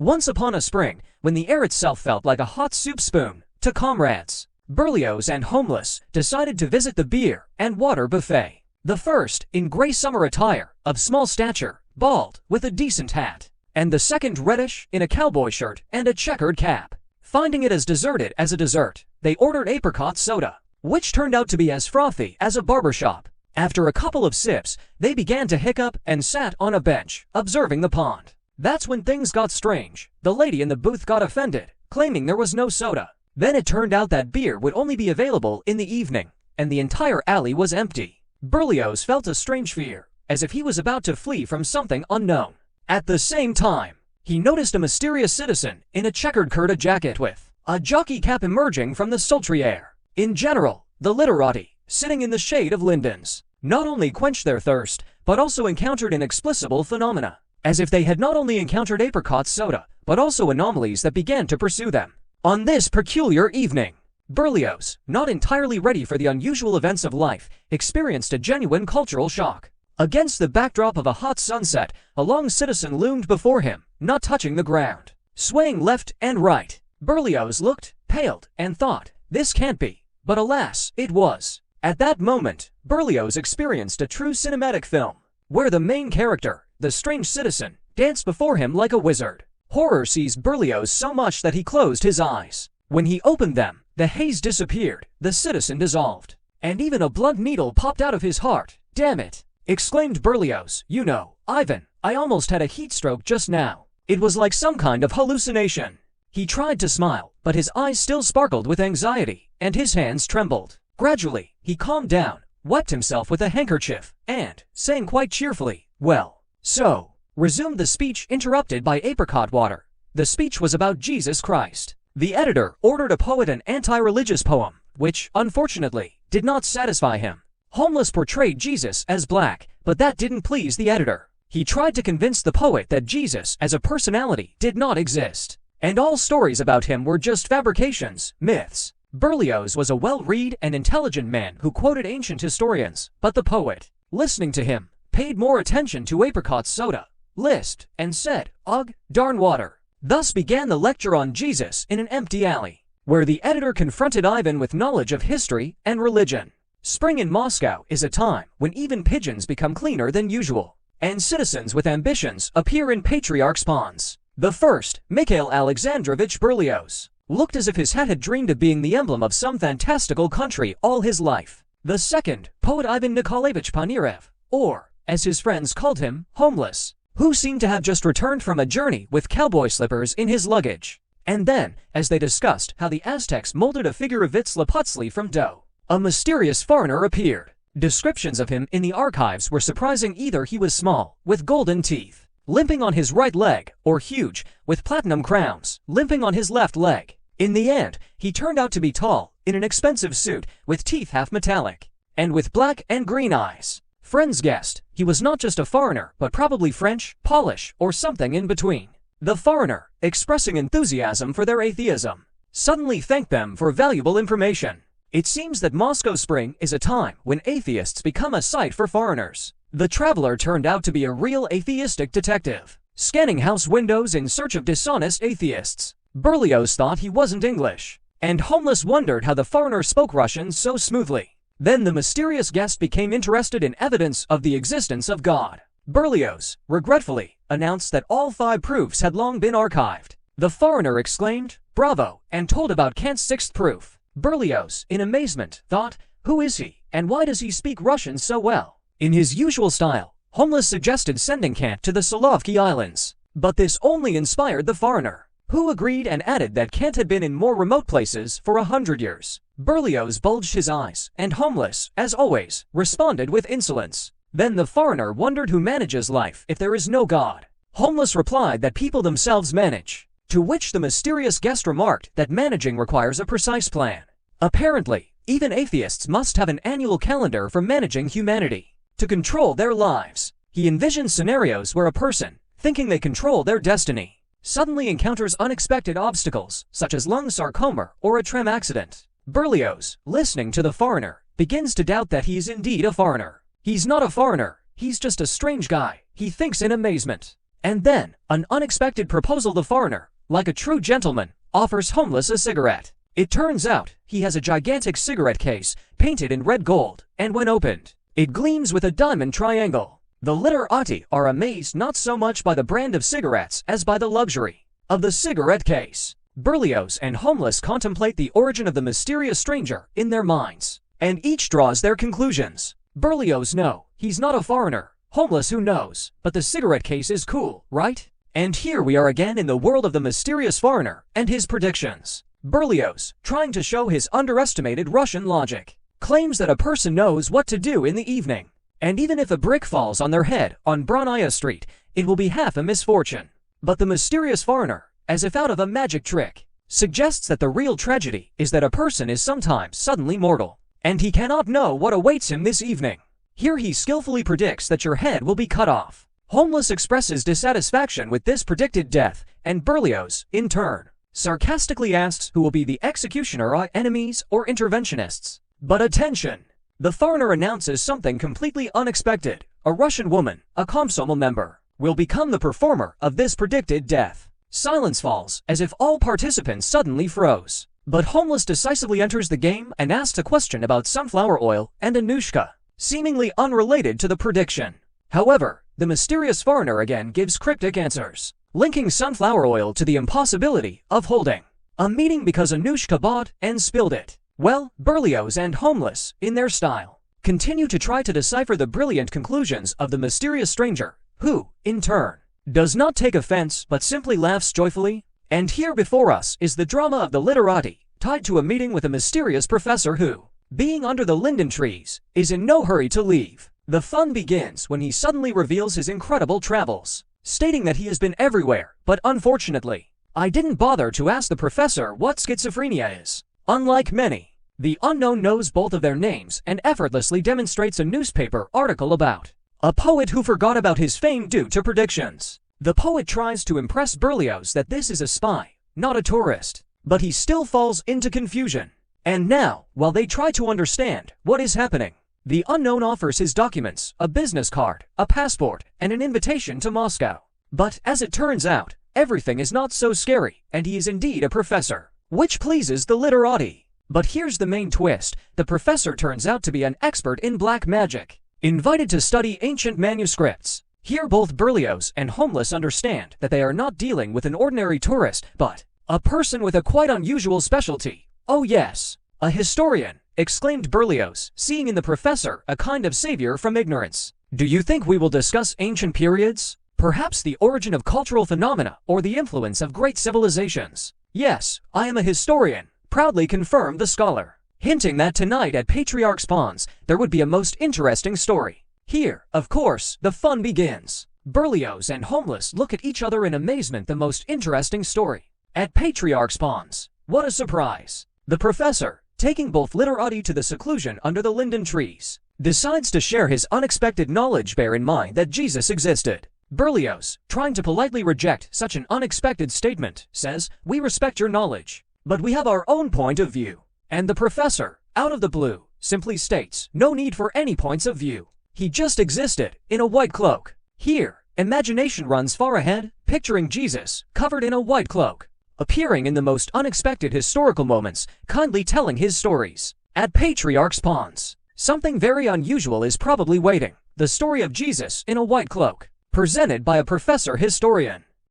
Once upon a spring, when the air itself felt like a hot soup spoon, two comrades, Berlioz and Homeless, decided to visit the beer and water buffet. The first, in grey summer attire, of small stature, bald, with a decent hat, and the second reddish, in a cowboy shirt and a checkered cap. Finding it as deserted as a dessert, they ordered apricot soda, which turned out to be as frothy as a barbershop. After a couple of sips, they began to hiccup and sat on a bench, observing the pond. That's when things got strange. The lady in the booth got offended, claiming there was no soda. Then it turned out that beer would only be available in the evening, and the entire alley was empty. Berlioz felt a strange fear, as if he was about to flee from something unknown. At the same time, he noticed a mysterious citizen in a checkered Kurta jacket with a jockey cap emerging from the sultry air. In general, the literati, sitting in the shade of lindens, not only quenched their thirst, but also encountered inexplicable phenomena, as if they had not only encountered apricot soda, but also anomalies that began to pursue them. On this peculiar evening, Berlioz, not entirely ready for the unusual events of life, experienced a genuine cultural shock. Against the backdrop of a hot sunset, a long citizen loomed before him, not touching the ground, swaying left and right. Berlioz looked, paled, and thought, "This can't be." But alas, it was. At that moment, Berlioz experienced a true cinematic film, where the main character, the strange citizen, danced before him like a wizard. Horror seized Berlioz so much that he closed his eyes. When he opened them, the haze disappeared, the citizen dissolved, and even a blunt needle popped out of his heart. "Damn it!" exclaimed Berlioz. "You know, Ivan, I almost had a heat stroke just now. It was like some kind of hallucination." He tried to smile, but his eyes still sparkled with anxiety, and his hands trembled. Gradually, he calmed down, wiped himself with a handkerchief, and, saying quite cheerfully, "Well, so," resumed the speech interrupted by apricot water. The speech was about Jesus Christ. The editor ordered a poet an anti-religious poem, which, unfortunately, did not satisfy him. Homeless portrayed Jesus as black, but that didn't please the editor. He tried to convince the poet that Jesus as a personality did not exist, and all stories about him were just fabrications, myths. Berlioz was a well-read and intelligent man who quoted ancient historians, but the poet, listening to him, paid more attention to apricot soda, lisped, and said, "Ugh, darn water." Thus began the lecture on Jesus in an empty alley, where the editor confronted Ivan with knowledge of history and religion. Spring in Moscow is a time when even pigeons become cleaner than usual, and citizens with ambitions appear in Patriarch's ponds. The first, Mikhail Alexandrovich Berlioz, looked as if his hat had dreamed of being the emblem of some fantastical country all his life. The second, poet Ivan Nikolaevich Panirev, or, as his friends called him, Homeless, who seemed to have just returned from a journey with cowboy slippers in his luggage. And then, as they discussed how the Aztecs molded a figure of Huitzilopochtli from dough, a mysterious foreigner appeared. Descriptions of him in the archives were surprising. Either he was small, with golden teeth, limping on his right leg, or huge, with platinum crowns, limping on his left leg. In the end, he turned out to be tall, in an expensive suit, with teeth half metallic, and with black and green eyes. Friends guessed he was not just a foreigner, but probably French, Polish, or something in between. The foreigner, expressing enthusiasm for their atheism, suddenly thanked them for valuable information. It seems that Moscow spring is a time when atheists become a sight for foreigners. The traveler turned out to be a real atheistic detective, scanning house windows in search of dishonest atheists. Berlioz thought he wasn't English, and Homeless wondered how the foreigner spoke Russian so smoothly. Then the mysterious guest became interested in evidence of the existence of God. Berlioz, regretfully, announced that all 5 proofs had long been archived. The foreigner exclaimed, "Bravo," and told about Kant's 6th proof. Berlioz, in amazement, thought, "Who is he, and why does he speak Russian so well?" In his usual style, Homeless suggested sending Kant to the Solovki Islands, but this only inspired the foreigner, who agreed and added that Kant had been in more remote places for 100 years. Berlioz bulged his eyes, and Homeless, as always, responded with insolence. Then the foreigner wondered who manages life if there is no God. Homeless replied that people themselves manage, to which the mysterious guest remarked that managing requires a precise plan. Apparently, even atheists must have an annual calendar for managing humanity, to control their lives. He envisioned scenarios where a person, thinking they control their destiny, suddenly encounters unexpected obstacles, such as lung sarcoma or a tram accident. Berlioz, listening to the foreigner, begins to doubt that he is indeed a foreigner. He's not a foreigner, he's just a strange guy, he thinks in amazement. And then, an unexpected proposal. The foreigner, like a true gentleman, offers homeless a cigarette. It turns out, he has a gigantic cigarette case, painted in red gold, and when opened, it gleams with a diamond triangle. The literati are amazed not so much by the brand of cigarettes as by the luxury of the cigarette case. Berlioz and homeless contemplate the origin of the mysterious stranger in their minds, and each draws their conclusions. Berlioz, no, he's not a foreigner. Homeless, who knows, but the cigarette case is cool, right? And here we are again in the world of the mysterious foreigner and his predictions. Berlioz, trying to show his underestimated Russian logic, claims that a person knows what to do in the evening, and even if a brick falls on their head on Brania Street, it will be half a misfortune. But the mysterious foreigner, as if out of a magic trick, suggests that the real tragedy is that a person is sometimes suddenly mortal, and he cannot know what awaits him this evening. Here he skillfully predicts that your head will be cut off. Homeless expresses dissatisfaction with this predicted death, and Berlioz, in turn, sarcastically asks who will be the executioner, enemies or interventionists. But attention! The foreigner announces something completely unexpected. A Russian woman, a Komsomol member, will become the performer of this predicted death. Silence falls, as if all participants suddenly froze. But Homeless decisively enters the game and asks a question about sunflower oil and Anushka, seemingly unrelated to the prediction. However, the mysterious foreigner again gives cryptic answers, linking sunflower oil to the impossibility of holding a meeting because Anushka bought and spilled it. Well, Berlioz and Homeless, in their style, continue to try to decipher the brilliant conclusions of the mysterious stranger, who, in turn, does not take offense but simply laughs joyfully. And here before us is the drama of the literati, tied to a meeting with a mysterious professor who, being under the linden trees, is in no hurry to leave. The fun begins when he suddenly reveals his incredible travels, stating that he has been everywhere, but unfortunately, I didn't bother to ask the professor what schizophrenia is. Unlike many, the unknown knows both of their names and effortlessly demonstrates a newspaper article about a poet who forgot about his fame due to predictions. The poet tries to impress Berlioz that this is a spy, not a tourist, but he still falls into confusion. And now, while they try to understand what is happening, the unknown offers his documents, a business card, a passport, and an invitation to Moscow. But as it turns out, everything is not so scary, and he is indeed a professor, which pleases the literati. But here's the main twist: the professor turns out to be an expert in black magic, invited to study ancient manuscripts. Here both Berlioz and Homeless understand that they are not dealing with an ordinary tourist, but a person with a quite unusual specialty. Oh yes, a historian, exclaimed Berlioz, seeing in the professor a kind of savior from ignorance. Do you think we will discuss ancient periods? Perhaps the origin of cultural phenomena or the influence of great civilizations? Yes, I am a historian, proudly confirmed the scholar, hinting that tonight at Patriarch's Pawns there would be a most interesting story. Here, of course, the fun begins. Berlioz and Homeless look at each other in amazement. The most interesting story at Patriarch's Pawns. What a surprise! The professor, taking both literati to the seclusion under the linden trees, decides to share his unexpected knowledge. Bear in mind that Jesus existed. Berlioz, trying to politely reject such an unexpected statement, says, "We respect your knowledge, but we have our own point of view." And the professor, out of the blue, simply states, "No need for any points of view. He just existed, in a white cloak." Here, imagination runs far ahead, picturing Jesus, covered in a white cloak, appearing in the most unexpected historical moments, kindly telling his stories. At Patriarch's Pawns, something very unusual is probably waiting. The story of Jesus in a white cloak, presented by a professor historian.